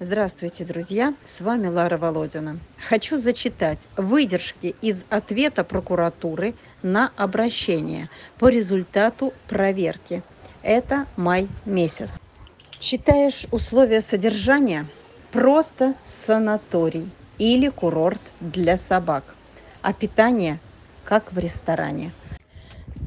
Здравствуйте, друзья! С вами Лара Володина. Хочу зачитать выдержки из ответа прокуратуры на обращение по результату проверки. Это май месяц. Читаешь условия содержания? Просто санаторий или курорт для собак. А питание как в ресторане.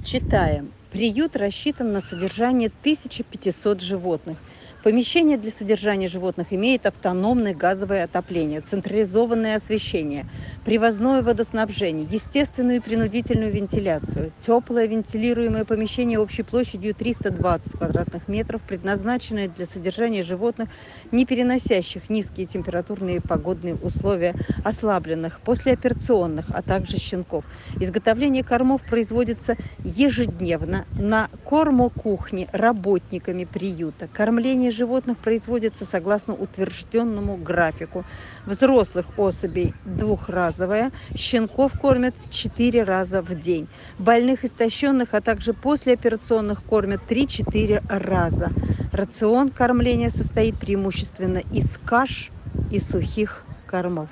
Читаем. Приют рассчитан на содержание 1500 животных. Помещение для содержания животных имеет автономное газовое отопление, централизованное освещение, привозное водоснабжение, естественную и принудительную вентиляцию, теплое вентилируемое помещение общей площадью 320 квадратных метров, предназначенное для содержания животных, не переносящих низкие температурные и погодные условия, ослабленных, послеоперационных, а также щенков. Изготовление кормов производится ежедневно на кормокухне работниками приюта. Кормление животных производится согласно утвержденному графику. Взрослых особей двухразовое, щенков кормят 4 раза в день. Больных, истощенных, а также послеоперационных кормят 3-4 раза. Рацион кормления состоит преимущественно из каш и сухих кормов.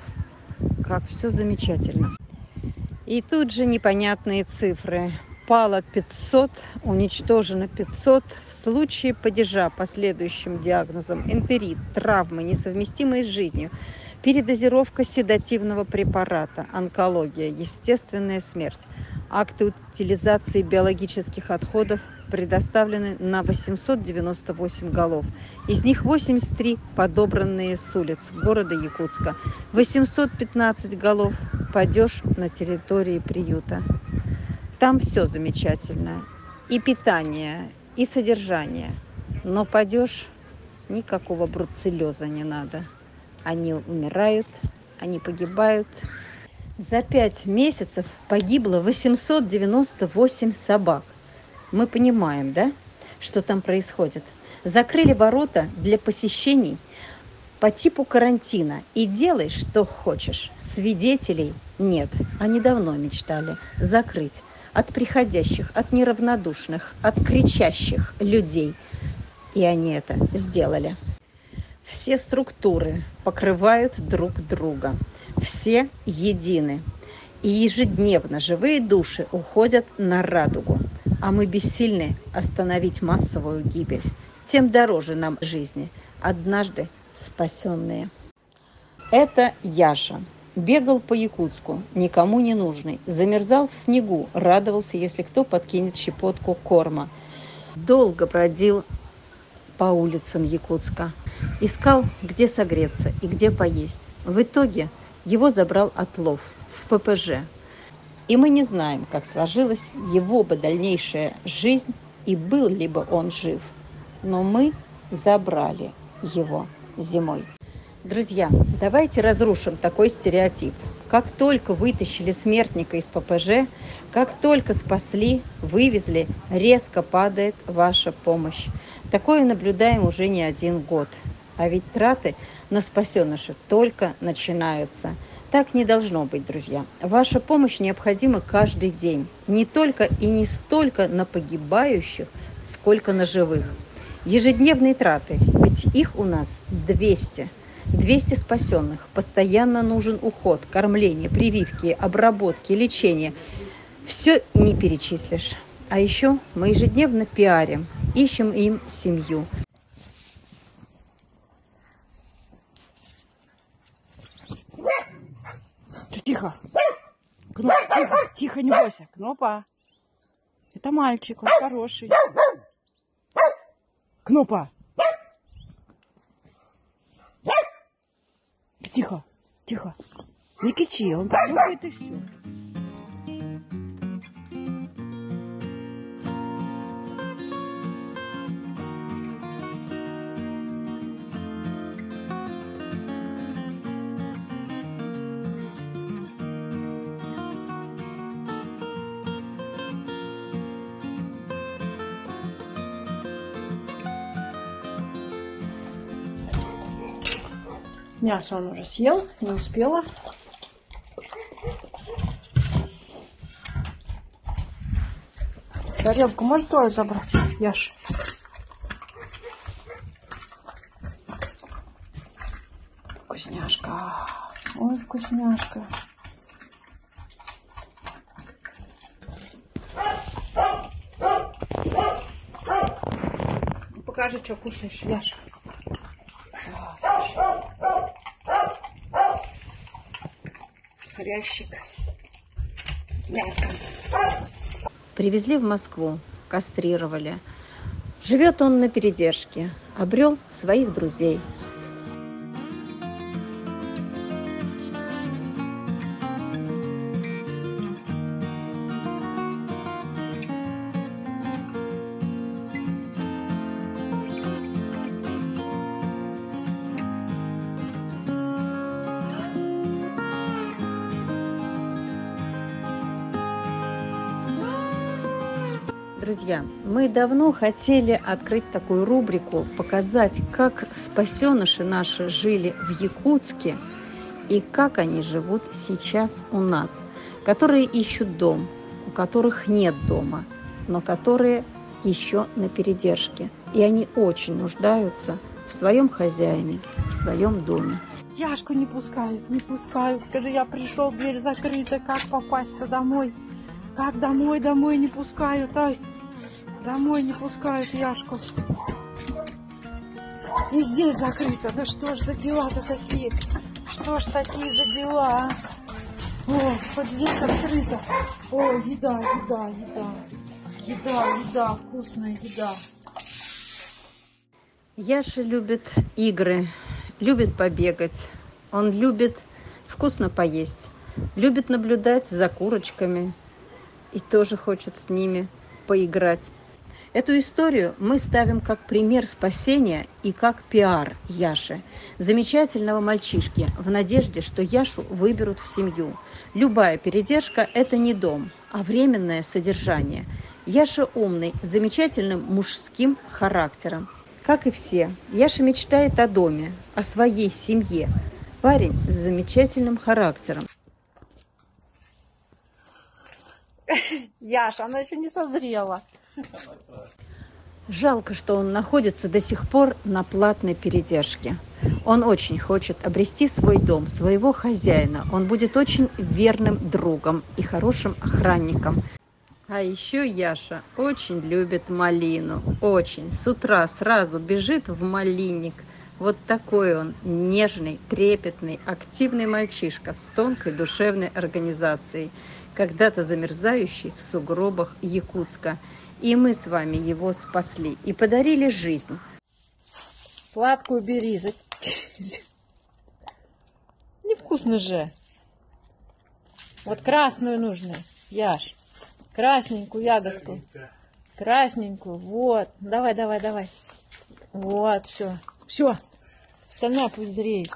Как все замечательно. И тут же непонятные цифры. Пало 500, уничтожено 500. В случае падежа последующим диагнозом энтерит, травмы, несовместимые с жизнью, передозировка седативного препарата, онкология, естественная смерть. Акты утилизации биологических отходов предоставлены на 898 голов. Из них 83 подобранные с улиц города Якутска. 815 голов падеж на территории приюта. Там все замечательно. И питание, и содержание. Но падеж никакого бруцеллеза не надо. Они умирают, они погибают. За 5 месяцев погибло 898 собак. Мы понимаем, да, что там происходит? Закрыли ворота для посещений по типу карантина и делай, что хочешь. Свидетелей нет. Они давно мечтали закрыть от приходящих, от неравнодушных, от кричащих людей. И они это сделали. Все структуры покрывают друг друга. Все едины. И ежедневно живые души уходят на радугу. А мы бессильны остановить массовую гибель. Тем дороже нам жизни, однажды спасенные. Это Яша. Бегал по Якутску, никому не нужный. Замерзал в снегу, радовался, если кто подкинет щепотку корма. Долго бродил по улицам Якутска. Искал, где согреться и где поесть. В итоге его забрал отлов в ППЖ. И мы не знаем, как сложилась его бы дальнейшая жизнь и был ли бы он жив. Но мы забрали его зимой. Друзья, давайте разрушим такой стереотип. Как только вытащили смертника из ППЖ, как только спасли, вывезли, резко падает ваша помощь. Такое наблюдаем уже не 1 год. А ведь траты на спасеныша только начинаются. Так не должно быть, друзья. Ваша помощь необходима каждый день. Не только и не столько на погибающих, сколько на живых. Ежедневные траты, ведь их у нас 200. 200 спасенных. Постоянно нужен уход, кормление, прививки, обработки, лечение. Все не перечислишь. А еще мы ежедневно пиарим, ищем им семью. Тихо. Тихо, тихо, не бойся. Кнопа. Это мальчик, он хороший. Кнопа. Тихо, тихо. Не кричи, он понюхает и все. Мясо он уже съел, не успела. Тарелку можешь твою забрать, Яш? вкусняшка. Ой, вкусняшка. Покажи, что кушаешь, Яша. Хрящик с мяском. Привезли в Москву, кастрировали. Живет он на передержке, обрел своих друзей. Друзья, мы давно хотели открыть такую рубрику, показать, как спасеныши наши жили в Якутске и как они живут сейчас у нас, которые ищут дом, у которых нет дома, но которые еще на передержке. И они очень нуждаются в своем хозяине, в своем доме. Яшку не пускают, не пускают. Скажи, я пришел, дверь закрыта, как попасть-то домой? Как домой не пускают, ай? Домой не пускают Яшку. И здесь закрыто. Да что ж за дела-то такие? Что ж такие за дела, а? О, вот здесь открыто. О, еда, вкусная еда. Яша любит игры, любит побегать, он любит вкусно поесть, любит наблюдать за курочками и тоже хочет с ними поиграть. Эту историю мы ставим как пример спасения и как пиар Яши, замечательного мальчишки, в надежде, что Яшу выберут в семью. Любая передержка – это не дом, а временное содержание. Яша умный, с замечательным мужским характером. Как и все, Яша мечтает о доме, о своей семье. Парень с замечательным характером. Яша, она еще не созрела. Жалко, что он находится до сих пор на платной передержке. Он очень хочет обрести свой дом, своего хозяина. Он будет очень верным другом и хорошим охранником. А еще Яша очень любит малину. Очень. С утра сразу бежит в малинник. Вот такой он нежный, трепетный, активный мальчишка с тонкой душевной организацией, когда-то замерзающий в сугробах Якутска. И мы с вами его спасли и подарили жизнь. Сладкую бери. Невкусно же. Вот красную нужно, Яш. Красненькую ягодку. Красненькую. Вот. Давай. Вот, все. Все. Остальное пусть зреет.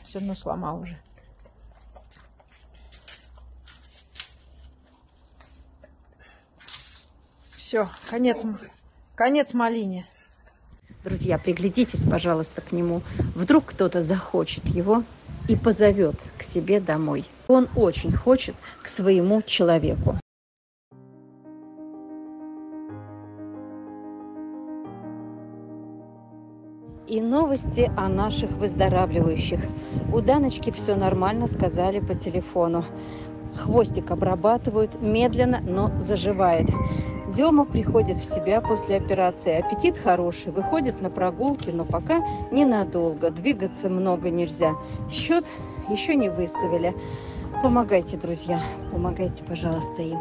Все равно сломал уже. Все, конец малине. Друзья, приглядитесь, пожалуйста, к нему. Вдруг кто-то захочет его и позовет к себе домой. Он очень хочет к своему человеку. И новости о наших выздоравливающих. У Даночки все нормально, сказали по телефону. Хвостик обрабатывают медленно, но заживает. Дема приходит в себя после операции. Аппетит хороший, выходит на прогулки, но пока ненадолго. Двигаться много нельзя. Счет еще не выставили. Помогайте, друзья, помогайте, пожалуйста, им.